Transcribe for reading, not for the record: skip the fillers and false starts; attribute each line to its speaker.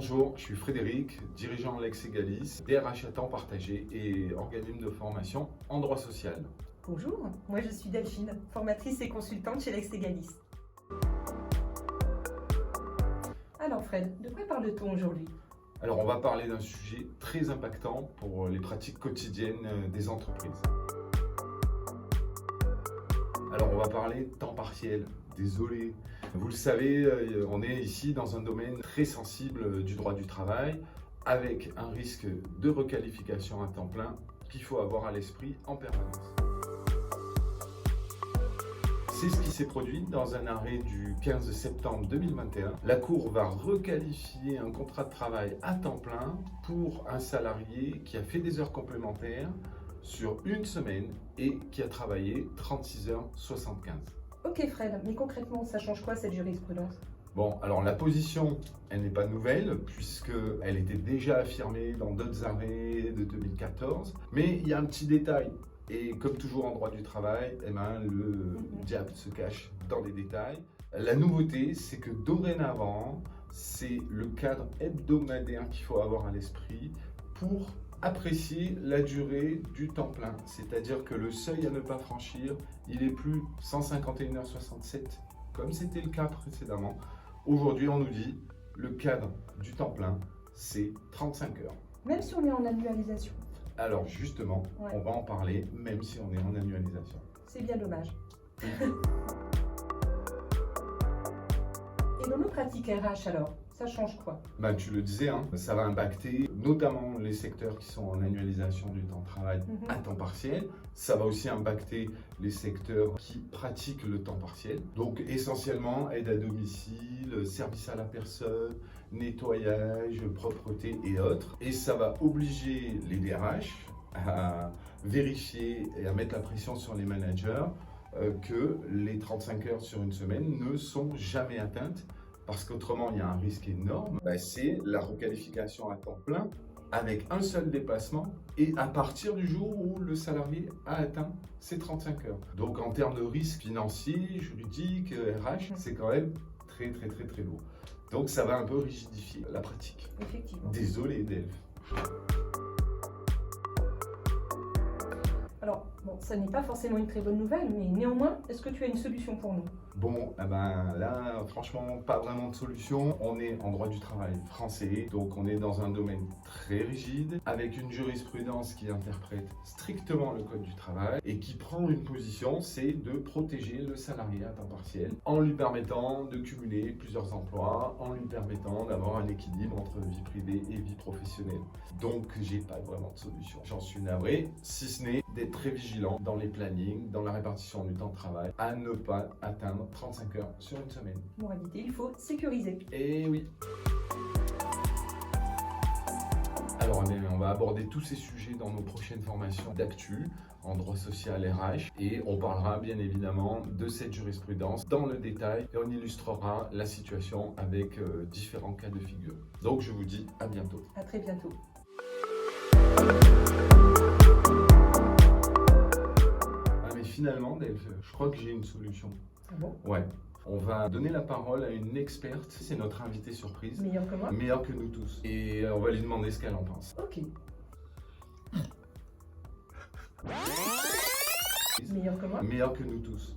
Speaker 1: Bonjour, je suis Frédéric, dirigeant Lex Egalis, DRH à temps partagé et organisme de formation en droit social.
Speaker 2: Bonjour, moi je suis Delphine, formatrice et consultante chez Lex Egalis. Alors Fred, de quoi parle-t-on aujourd'hui?
Speaker 1: Alors on va parler d'un sujet très impactant pour les pratiques quotidiennes des entreprises. Alors on va parler temps partiel. Désolé. Vous le savez, on est ici dans un domaine très sensible du droit du travail, avec un risque de requalification à temps plein qu'il faut avoir à l'esprit en permanence. C'est ce qui s'est produit dans un arrêt du 15 septembre 2021. La Cour va requalifier un contrat de travail à temps plein pour un salarié qui a fait des heures complémentaires sur une semaine et qui a travaillé 36h75.
Speaker 2: Ok Fred, mais concrètement, ça change quoi cette jurisprudence?
Speaker 1: Bon, alors la position, elle n'est pas nouvelle puisqu'elle était déjà affirmée dans d'autres arrêts de 2014. Mais il y a un petit détail. Et comme toujours en droit du travail, le diable se cache dans les détails. La nouveauté, c'est que dorénavant, c'est le cadre hebdomadaire qu'il faut avoir à l'esprit pour apprécier la durée du temps plein. C'est-à-dire que le seuil à ne pas franchir, il n'est plus 151h67 comme c'était le cas précédemment. Aujourd'hui, on nous dit le cadre du temps plein, c'est 35 heures.
Speaker 2: Même si on est en annualisation?
Speaker 1: Alors justement, on va en parler même si on est en annualisation.
Speaker 2: C'est bien dommage. Et dans nos pratiques RH alors, ça change quoi?
Speaker 1: Tu le disais, ça va impacter notamment les secteurs qui sont en annualisation du temps de travail à temps partiel. Ça va aussi impacter les secteurs qui pratiquent le temps partiel. Donc essentiellement aide à domicile, service à la personne, nettoyage, propreté et autres. Et ça va obliger les DRH à vérifier et à mettre la pression sur les managers que les 35 heures sur une semaine ne sont jamais atteintes. Parce qu'autrement, il y a un risque énorme, c'est la requalification à temps plein avec un seul déplacement et à partir du jour où le salarié a atteint ses 35 heures. Donc en termes de risque financier, juridique, RH, c'est quand même très lourd. Donc ça va un peu rigidifier la pratique.
Speaker 2: Effectivement.
Speaker 1: Désolé Delph.
Speaker 2: Alors, ça n'est pas forcément une très bonne nouvelle, mais néanmoins, est-ce que tu as une solution pour nous?
Speaker 1: Bon, là, franchement, pas vraiment de solution. On est en droit du travail français, donc on est dans un domaine très rigide, avec une jurisprudence qui interprète strictement le code du travail et qui prend une position, c'est de protéger le salarié à temps partiel en lui permettant de cumuler plusieurs emplois, en lui permettant d'avoir un équilibre entre vie privée et vie professionnelle. Donc, j'ai pas vraiment de solution. J'en suis navré, si ce n'est d'être très vigilant dans les plannings, dans la répartition du temps de travail, à ne pas atteindre 35 heures sur une semaine.
Speaker 2: Moralité, il faut sécuriser.
Speaker 1: Et oui. Alors on va aborder tous ces sujets dans nos prochaines formations d'actu en droit social RH et on parlera bien évidemment de cette jurisprudence dans le détail et on illustrera la situation avec différents cas de figure. Donc je vous dis à bientôt.
Speaker 2: À très bientôt.
Speaker 1: Finalement, Delph, je crois que j'ai une solution.
Speaker 2: Ah bon?
Speaker 1: Ouais. On va donner la parole à une experte. C'est notre invitée surprise.
Speaker 2: Meilleure que moi?
Speaker 1: Meilleure que nous tous. Et on va lui demander ce qu'elle en pense.
Speaker 2: Ok. Meilleure que moi?
Speaker 1: Meilleure que nous tous.